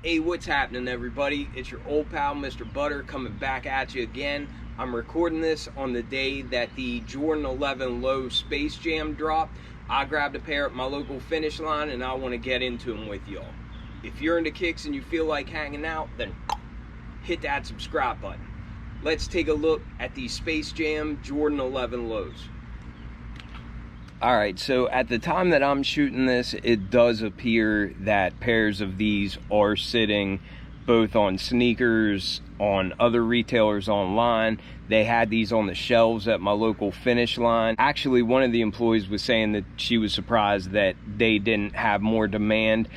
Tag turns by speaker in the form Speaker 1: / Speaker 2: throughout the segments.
Speaker 1: Hey, what's happening, everybody? It's your old pal, Mr. Butter, coming back at you again. I'm recording this on the day that the Jordan 11 Low Space Jam dropped. I grabbed a pair at my local Finish Line, and I want to get into them with y'all. If you're into kicks and you feel like hanging out, then hit that subscribe button. Let's take a look at the Space Jam Jordan 11 Lows. Alright, so at the time that I'm shooting this, it does appear that pairs of these are sitting both on sneakers, on other retailers online. They had these on the shelves at my local Finish Line. Actually, one of the employees was saying that she was surprised that they didn't have more demand.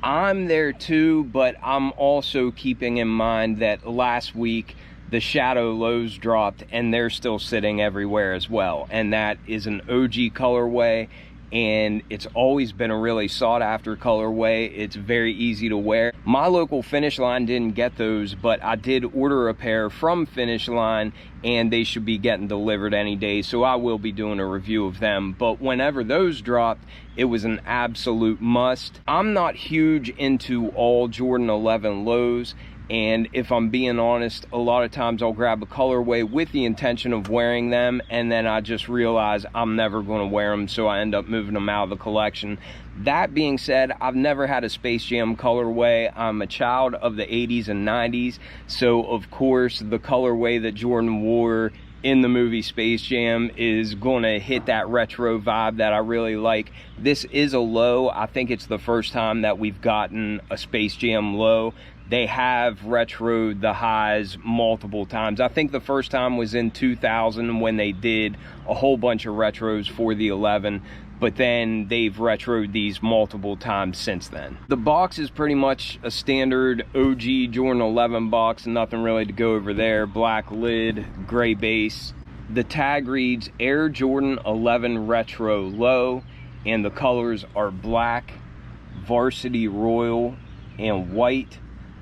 Speaker 1: I'm there too, but I'm also keeping in mind that last week the Shadow Lows dropped and they're still sitting everywhere as well, and that is an OG colorway, and it's always been a really sought after colorway. It's very easy to wear. My local Finish Line didn't get those, but I did order a pair from Finish Line and they should be getting delivered any day, so I will be doing a review of them. But whenever those dropped, it was an absolute must. I'm not huge into all Jordan 11 Lows, and if I'm being honest, a lot of times I'll grab a colorway with the intention of wearing them, and then I just realize I'm never going to wear them, so I end up moving them out of the collection. That being said, I've never had a Space Jam colorway. I'm a child of the 80s and 90s, so of course the colorway that Jordan wore in the movie Space Jam is going to hit that retro vibe that I really like. This is a low. I think it's the first time that we've gotten a Space Jam low. They have retroed the highs multiple times. I think the first time was in 2000 when they did a whole bunch of retros for the 11, but then they've retroed these multiple times since then. The box is pretty much a standard OG Jordan 11 box, nothing really to go over there. Black lid, gray base. The tag reads Air Jordan 11 Retro Low, and the colors are black, varsity royal, and white.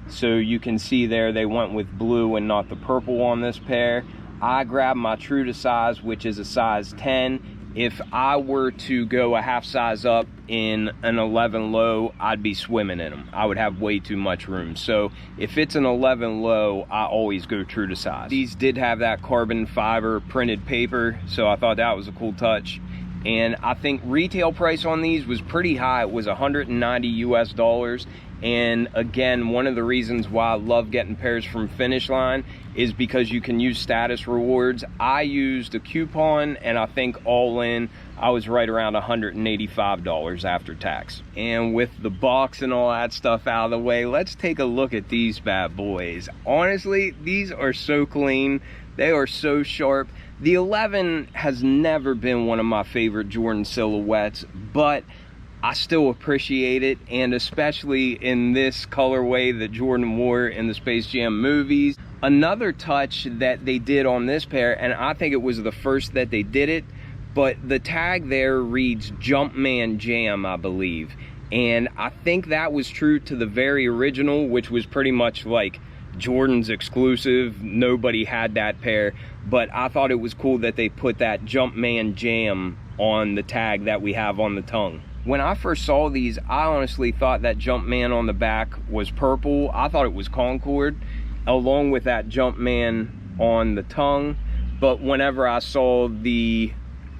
Speaker 1: So you can see there they went with blue and not the purple on this pair. I grabbed my true to size, which is a size 10. If I were to go a half size up in an 11 low, I'd be swimming in them. I would have way too much room. So if it's an 11 low, I always go true to size. These did have that carbon fiber printed paper, so I thought that was a cool touch. And I think retail price on these was pretty high. It was 190 US. And again, one of the reasons why I love getting pairs from Finish Line is because you can use status rewards. I used a coupon, and I think all in, I was right around $185 after tax. And with the box and all that stuff out of the way, let's take a look at these bad boys. Honestly, these are so clean. They are so sharp. The 11 has never been one of my favorite Jordan silhouettes, but I still appreciate it, and especially in this colorway that Jordan wore in the Space Jam movies. Another touch that they did on this pair, and I think it was the first that they did it, but the tag there reads Jumpman Jam, I believe. And I think that was true to the very original, which was pretty much like Jordan's exclusive. Nobody had that pair, but I thought it was cool that they put that Jumpman Jam on the tag that we have on the tongue. When I first saw these, I honestly thought that Jumpman on the back was purple. I thought it was Concord, along with that Jumpman on the tongue. But whenever I saw the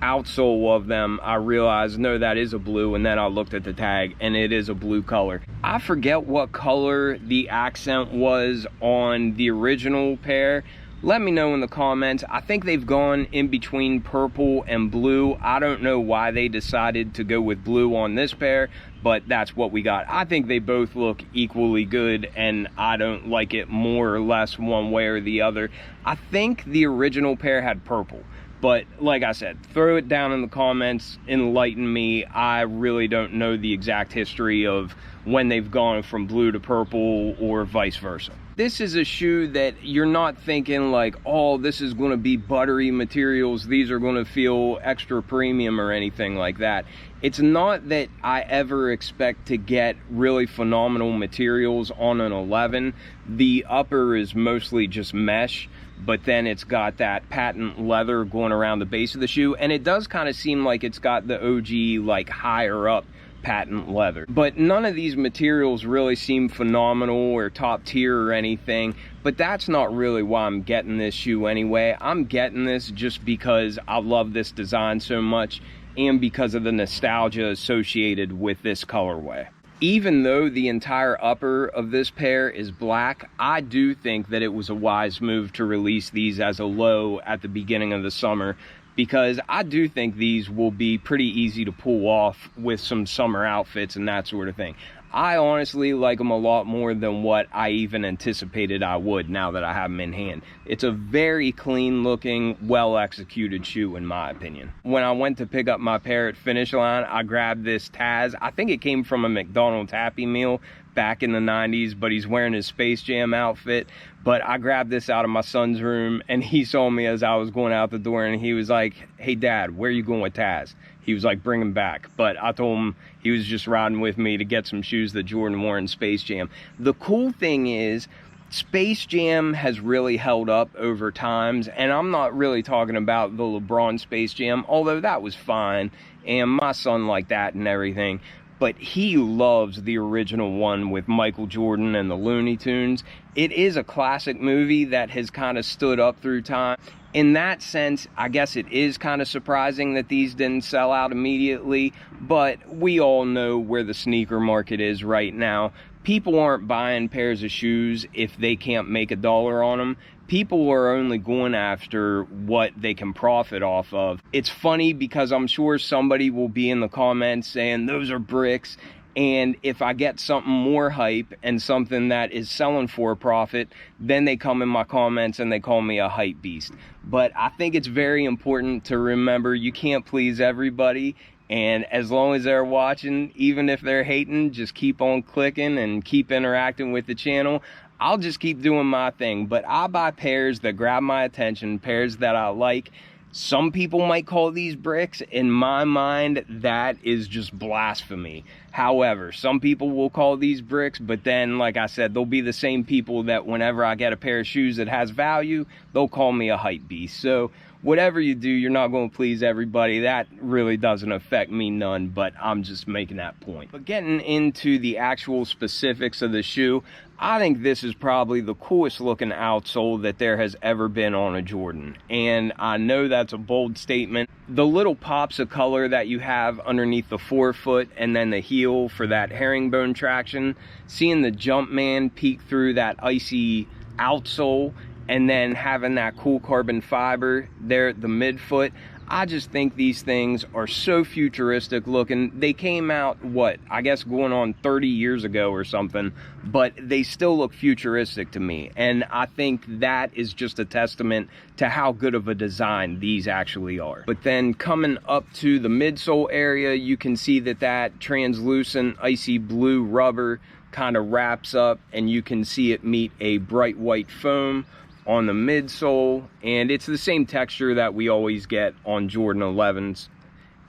Speaker 1: outsole of them, I realized, no, that is a blue. And then I looked at the tag, and it is a blue color. I forget what color the accent was on the original pair. Let me know in the comments. I think they've gone in between purple and blue. I don't know why they decided to go with blue on this pair, but that's what we got. I think they both look equally good, and I don't like it more or less one way or the other. I think the original pair had purple, but like I said, throw it down in the comments, enlighten me. I really don't know the exact history of when they've gone from blue to purple or vice versa. This is a shoe that you're not thinking like, oh, this is going to be buttery materials, these are going to feel extra premium or anything like that. It's not that I ever expect to get really phenomenal materials on an 11. The upper is mostly just mesh, but then it's got that patent leather going around the base of the shoe, and it does kind of seem like it's got the OG like higher up patent leather. But none of these materials really seem phenomenal or top tier or anything, but that's not really why I'm getting this shoe anyway. I'm getting this just because I love this design so much and because of the nostalgia associated with this colorway. Even though the entire upper of this pair is black, I do think that it was a wise move to release these as a low at the beginning of the summer, because I do think these will be pretty easy to pull off with some summer outfits and that sort of thing. I honestly like them a lot more than what I even anticipated I would now that I have them in hand. It's a very clean looking, well executed shoe in my opinion. When I went to pick up my pair at Finish Line, I grabbed this Taz. I think it came from a McDonald's Happy Meal back in the 90s, but he's wearing his Space Jam outfit. But I grabbed this out of my son's room and he saw me as I was going out the door and he was like, "Hey Dad, where are you going with Taz?" He was like, "Bring him back." But I told him he was just riding with me to get some shoes that Jordan wore in Space Jam. The cool thing is, Space Jam has really held up over times, and I'm not really talking about the LeBron Space Jam, although that was fine, and my son liked that and everything. But he loves the original one with Michael Jordan and the Looney Tunes. It is a classic movie that has kind of stood up through time. In that sense, I guess it is kind of surprising that these didn't sell out immediately, but we all know where the sneaker market is right now. People aren't buying pairs of shoes if they can't make $1 on them. People are only going after what they can profit off of. It's funny because I'm sure somebody will be in the comments saying those are bricks, and if I get something more hype and something that is selling for a profit, then they come in my comments and they call me a hype beast. But I think it's very important to remember you can't please everybody, and as long as they're watching, even if they're hating, just keep on clicking and keep interacting with the channel. I'll just keep doing my thing, but I buy pairs that grab my attention, pairs that I like. Some people might call these bricks. In my mind, that is just blasphemy. However, some people will call these bricks, but then, like I said, they'll be the same people that whenever I get a pair of shoes that has value, they'll call me a hype beast. So whatever you do, you're not going to please everybody. That really doesn't affect me none, but I'm just making that point. But getting into the actual specifics of the shoe, I think this is probably the coolest looking outsole that there has ever been on a Jordan. And I know that's a bold statement. The little pops of color that you have underneath the forefoot and then the heel for that herringbone traction, seeing the Jumpman peek through that icy outsole, and then having that cool carbon fiber there at the midfoot, I just think these things are so futuristic looking. They came out, what, I guess going on 30 years ago or something, but they still look futuristic to me. And I think that is just a testament to how good of a design these actually are. But then coming up to the midsole area, you can see that that translucent icy blue rubber kind of wraps up, and you can see it meet a bright white foam on the midsole, and it's the same texture that we always get on Jordan 11s.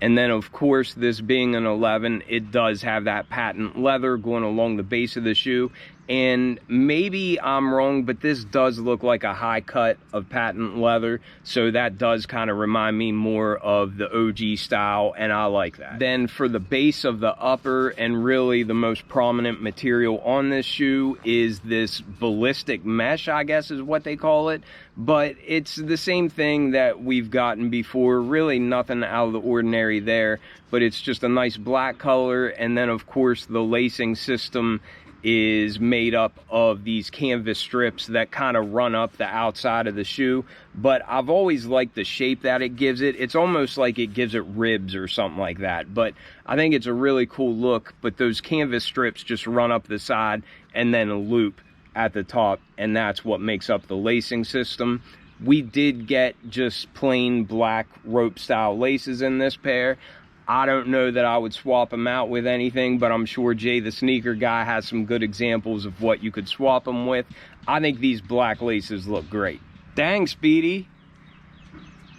Speaker 1: And then of course, this being an 11, it does have that patent leather going along the base of the shoe. And maybe I'm wrong, but this does look like a high cut of patent leather, so that does kind of remind me more of the OG style, and I like that. Then for the base of the upper, and really the most prominent material on this shoe, is this ballistic mesh, I guess is what they call it. But it's the same thing that we've gotten before, really nothing out of the ordinary there, but it's just a nice black color. And then of course the lacing system is made up of these canvas strips that kind of run up the outside of the shoe. But I've always liked the shape that it gives it. It's almost like it gives it ribs or something like that. But I think it's a really cool look. But those canvas strips just run up the side and then a loop at the top, and that's what makes up the lacing system. We did get just plain black rope style laces in this pair. I don't know that I would swap them out with anything, but I'm sure Jay the sneaker guy has some good examples of what you could swap them with. I think these black laces look great. Dang, Speedy.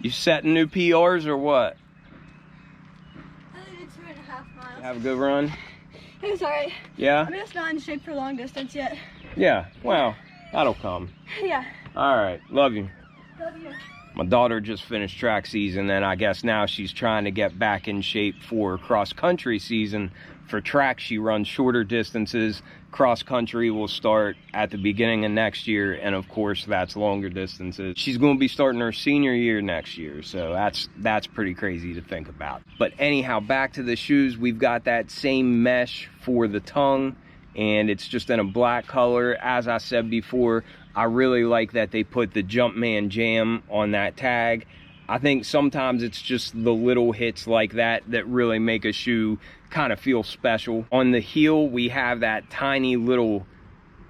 Speaker 1: You setting new PRs or what?
Speaker 2: I did 2.5 miles.
Speaker 1: Have a good run?
Speaker 2: It was alright.
Speaker 1: Yeah?
Speaker 2: I'm just not in shape for long distance yet.
Speaker 1: Yeah, well, that'll come.
Speaker 2: Yeah.
Speaker 1: All right, love you.
Speaker 2: Love you.
Speaker 1: My daughter just finished track season, and I guess now she's trying to get back in shape for cross country season. For track, she runs shorter distances. Cross country will start at the beginning of next year, and of course that's longer distances. She's going to be starting her senior year next year, so that's pretty crazy to think about. But anyhow, back to the shoes. We've got that same mesh for the tongue, and it's just in a black color. As I said before, I really like that they put the Jumpman Jam on that tag. I think sometimes it's just the little hits like that that really make a shoe kind of feel special. On the heel, we have that tiny little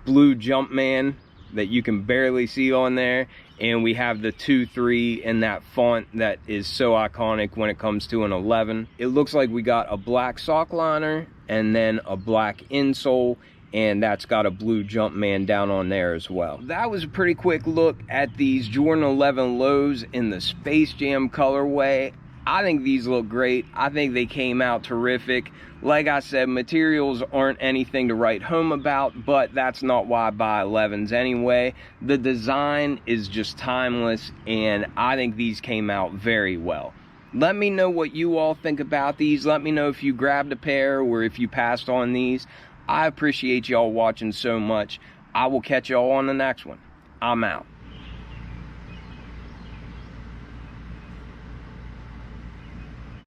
Speaker 1: blue Jumpman that you can barely see on there, and we have the 2-3 in that font that is so iconic when it comes to an 11. It looks like we got a black sock liner and then a black insole, and that's got a blue Jumpman down on there as well. That was a pretty quick look at these Jordan 11 lows in the Space Jam colorway. I think these look great. I think they came out terrific. Like I said, materials aren't anything to write home about, but that's not why I buy 11s anyway. The design is just timeless, and I think these came out very well. Let me know what you all think about these. Let me know if you grabbed a pair or if you passed on these. I appreciate y'all watching so much. I will catch y'all on the next one. I'm out.